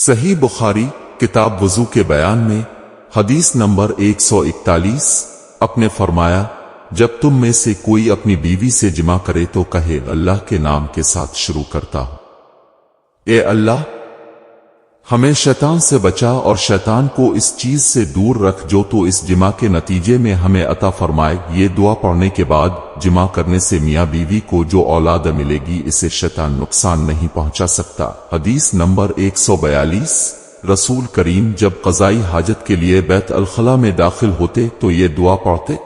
صحیح بخاری کتاب وضو کے بیان میں حدیث نمبر 141 اپنے فرمایا، جب تم میں سے کوئی اپنی بیوی سے جمع کرے تو کہے اللہ کے نام کے ساتھ شروع کرتا ہوں، اے اللہ ہمیں شیطان سے بچا اور شیطان کو اس چیز سے دور رکھ جو تو اس جمع کے نتیجے میں ہمیں عطا فرمائے۔ یہ دعا پڑھنے کے بعد جمع کرنے سے میاں بیوی کو جو اولاد ملے گی اسے شیطان نقصان نہیں پہنچا سکتا۔ حدیث نمبر 142 رسول کریم جب قضائی حاجت کے لیے بیت الخلاء میں داخل ہوتے تو یہ دعا پڑھتے،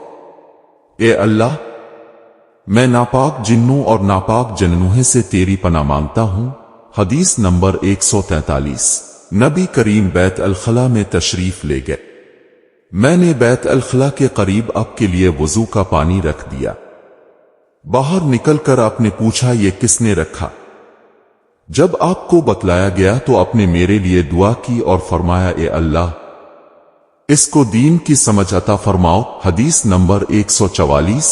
اے اللہ میں ناپاک جنوں اور ناپاک جننوہے سے تیری پناہ مانگتا ہوں۔ حدیث نمبر 143 نبی کریم بیت الخلاء میں تشریف لے گئے۔ میں نے بیت الخلاء کے قریب آپ کے لیے وضو کا پانی رکھ دیا۔ باہر نکل کر آپ نے پوچھا یہ کس نے رکھا؟ جب آپ کو بتلایا گیا تو آپ نے میرے لیے دعا کی اور فرمایا اے اللہ اس کو دین کی سمجھ عطا فرماؤ۔ حدیث نمبر 144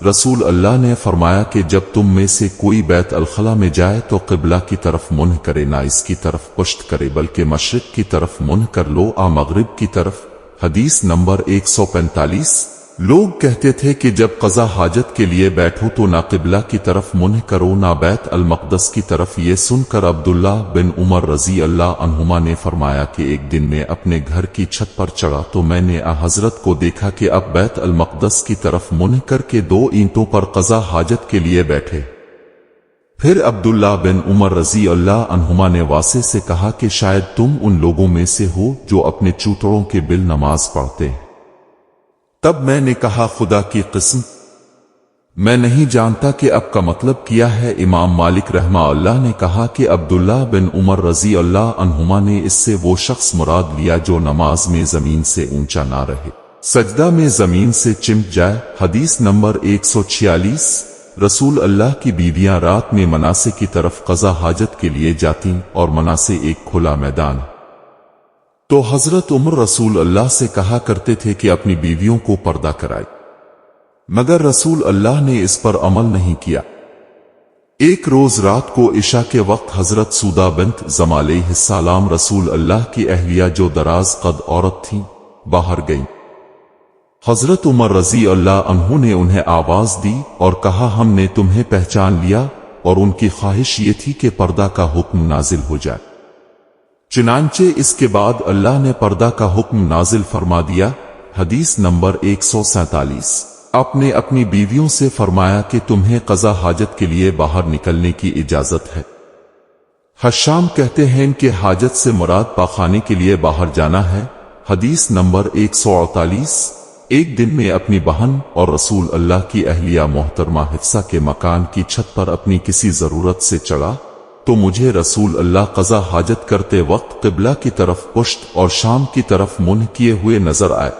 رسول اللہ نے فرمایا کہ جب تم میں سے کوئی بیت الخلاء میں جائے تو قبلہ کی طرف منہ کرے، نہ اس کی طرف پشت کرے بلکہ مشرق کی طرف منہ کر لو مغرب کی طرف۔ حدیث نمبر 145 لوگ کہتے تھے کہ جب قضا حاجت کے لیے بیٹھو تو نہ قبلہ کی طرف منہ کرو نہ بیت المقدس کی طرف۔ یہ سن کر عبداللہ بن عمر رضی اللہ عنہما نے فرمایا کہ ایک دن میں اپنے گھر کی چھت پر چڑھا تو میں نے حضرت کو دیکھا کہ اب بیت المقدس کی طرف منہ کر کے 2 اینٹوں پر قضا حاجت کے لیے بیٹھے۔ پھر عبداللہ بن عمر رضی اللہ عنہما نے واسع سے کہا کہ شاید تم ان لوگوں میں سے ہو جو اپنے چوٹڑوں کے بل نماز پڑھتے ہیں۔ تب میں نے کہا خدا کی قسم میں نہیں جانتا کہ اب کا مطلب کیا ہے۔ امام مالک رحمہ اللہ نے کہا کہ عبداللہ بن عمر رضی اللہ عنہما نے اس سے وہ شخص مراد لیا جو نماز میں زمین سے اونچا نہ رہے، سجدہ میں زمین سے چمٹ جائے۔ حدیث نمبر 146 رسول اللہ کی بیویاں رات میں مناسے کی طرف قضا حاجت کے لیے جاتیں اور مناسے ایک کھلا میدان تو حضرت عمر رسول اللہ سے کہا کرتے تھے کہ اپنی بیویوں کو پردہ کرائے، مگر رسول اللہ نے اس پر عمل نہیں کیا۔ ایک روز رات کو عشاء کے وقت حضرت سودہ بنت زمع علیہ السلام رسول اللہ کی اہلیہ جو دراز قد عورت تھیں باہر گئیں۔ حضرت عمر رضی اللہ عنہ نے انہیں آواز دی اور کہا ہم نے تمہیں پہچان لیا، اور ان کی خواہش یہ تھی کہ پردہ کا حکم نازل ہو جائے۔ چنانچہ اس کے بعد اللہ نے پردہ کا حکم نازل فرما دیا۔ حدیث نمبر 147 آپ نے اپنی بیویوں سے فرمایا کہ تمہیں قضا حاجت کے لیے باہر نکلنے کی اجازت ہے۔ حشام کہتے ہیں کہ حاجت سے مراد پاخانے کے لیے باہر جانا ہے۔ حدیث نمبر 148 ایک دن میں اپنی بہن اور رسول اللہ کی اہلیہ محترمہ حفصہ کے مکان کی چھت پر اپنی کسی ضرورت سے چڑھا تو مجھے رسول اللہ قضا حاجت کرتے وقت قبلہ کی طرف پشت اور شام کی طرف منہ کیے ہوئے نظر آئے۔